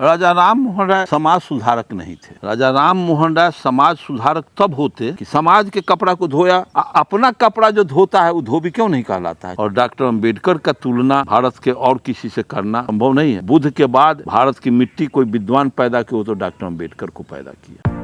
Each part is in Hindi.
राजा राम मोहन राय समाज सुधारक नहीं थे। राजा राम मोहन राय समाज सुधारक तब होते कि समाज के कपड़ा को धोया, अपना कपड़ा जो धोता है वो धोबी क्यों नहीं कहलाता है। और डॉक्टर अम्बेडकर का तुलना भारत के और किसी से करना संभव नहीं है। बुद्ध के बाद भारत की मिट्टी कोई विद्वान पैदा किया तो डॉक्टर अम्बेडकर को पैदा किया।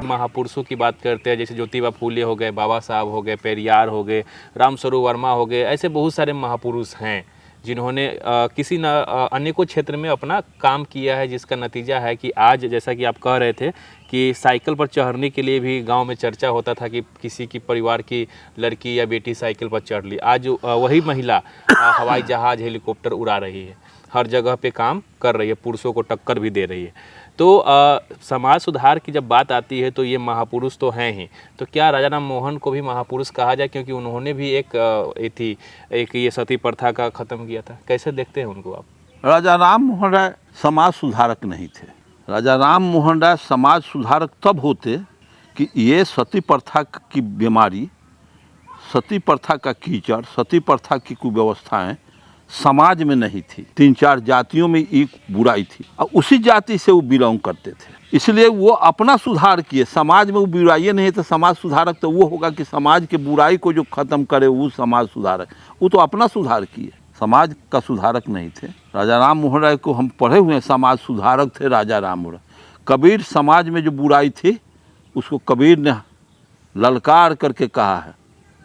महापुरुषों की बात करते हैं, जैसे ज्योतिबा फूले हो गए, बाबा साहब हो गए, पेरियार हो गए, रामस्वरूप वर्मा हो गए, ऐसे बहुत सारे महापुरुष हैं जिन्होंने किसी न अनेकों क्षेत्र में अपना काम किया है, जिसका नतीजा है कि आज जैसा कि आप कह रहे थे कि साइकिल पर चढ़ने के लिए भी गांव में चर्चा होता था कि किसी की परिवार की लड़की या बेटी साइकिल पर चढ़ ली। आज वही महिला हवाई जहाज़, हेलीकॉप्टर उड़ा रही है, हर जगह पे काम कर रही है, पुरुषों को टक्कर भी दे रही है। तो समाज सुधार की जब बात आती है तो ये महापुरुष तो हैं ही। तो क्या राजा राम मोहन को भी महापुरुष कहा जाए, क्योंकि उन्होंने भी एक ये सती प्रथा का ख़त्म किया था। कैसे देखते हैं उनको आप? राजा राम मोहन राय समाज सुधारक नहीं थे। राजा राम मोहन राय समाज सुधारक तब होते कि ये सती प्रथा की बीमारी, सती प्रथा का कीचड़, सती प्रथा की कुव्यवस्थाएं समाज में नहीं थी। 3-4 जातियों में एक बुराई थी और उसी जाति से वो बिलोंग करते थे, इसलिए वो अपना सुधार किए। समाज में वो बुराई नहीं है तो समाज सुधारक तो वो होगा कि समाज के बुराई को जो खत्म करे वो समाज सुधारक। वो तो अपना सुधार किए, समाज का सुधारक नहीं थे। राजा राम मोहन राय को हम पढ़े हुए हैं, समाज सुधारक थे राजा राम मोहन राय। कबीर समाज में जो बुराई थी उसको कबीर ने ललकार करके कहा है,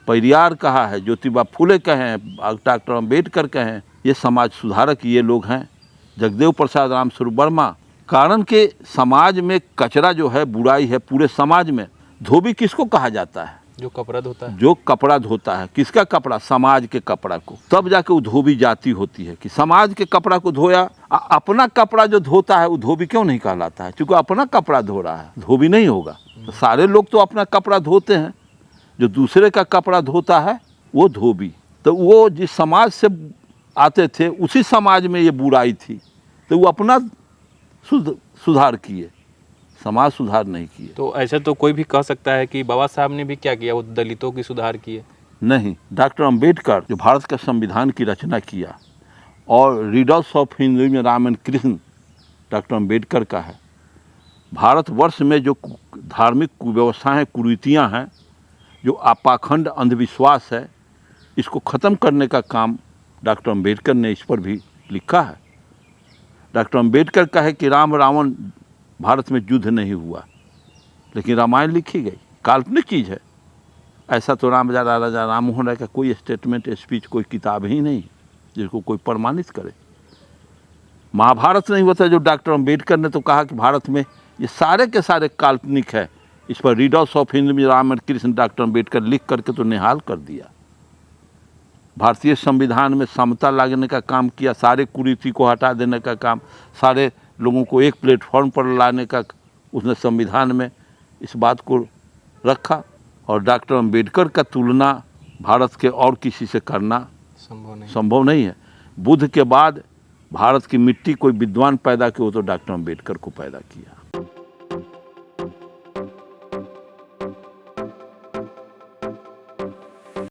पेरियार कहा है, ज्योतिबा फूले कहे हैं, डॉक्टर अम्बेडकर कहे हैं। ये समाज सुधारक ये लोग हैं, जगदेव प्रसाद, रामस्वरूप वर्मा। कारण के समाज में कचरा जो है, बुराई है पूरे समाज में। धोबी किसको कहा जाता है? जो कपड़ा धोता है। जो कपड़ा धोता है। किसका कपड़ा? समाज के कपड़ा को। तब जाके वो धोबी जाति होती है कि समाज के कपड़ा को धोया, अपना कपड़ा जो धोता है वो धोबी क्यों नहीं कहलाता है? क्योंकि अपना कपड़ा धो रहा है, धोबी नहीं होगा। तो सारे लोग तो अपना कपड़ा धोते हैं, जो दूसरे का कपड़ा धोता है वो धोबी। तो वो जिस समाज से आते थे उसी समाज में ये बुराई थी, तो वो अपना सुधार किए, समाज सुधार नहीं किए। तो ऐसे तो कोई भी कह सकता है कि बाबा साहब ने भी क्या किया, वो दलितों की सुधार किए। नहीं, डॉक्टर अम्बेडकर जो भारत का संविधान की रचना किया और रीडर्स ऑफ हिंदू में राम एंड कृष्ण डॉक्टर अम्बेडकर का है। भारतवर्ष में जो धार्मिक कुव्यवस्थाएँ, कुरीतियाँ हैं, जो पाखंड अंधविश्वास है, इसको ख़त्म करने का काम डॉक्टर अम्बेडकर ने इस पर भी लिखा है। डॉक्टर अम्बेडकर का है कि राम रावण भारत में युद्ध नहीं हुआ, लेकिन रामायण लिखी गई, काल्पनिक चीज़ है। ऐसा तो राजा राम मोहन राय का कोई स्टेटमेंट, स्पीच, कोई किताब ही नहीं जिसको कोई प्रमाणित करे। महाभारत नहीं होता जो डॉक्टर अम्बेडकर ने तो कहा कि भारत में ये सारे के सारे काल्पनिक है। इस पर रीडर्स ऑफ हिंदू में राम एंड कृष्ण डॉक्टर अम्बेडकर लिख करके तो निहाल कर दिया। भारतीय संविधान में समता लाने का काम किया, सारे कुरीति को हटा देने का काम, सारे लोगों को एक प्लेटफॉर्म पर लाने का उसने संविधान में इस बात को रखा। और डॉक्टर अम्बेडकर का तुलना भारत के और किसी से करना संभव नहीं है। बुद्ध के बाद भारत की मिट्टी कोई विद्वान पैदा किया तो डॉक्टर अम्बेडकर को पैदा किया।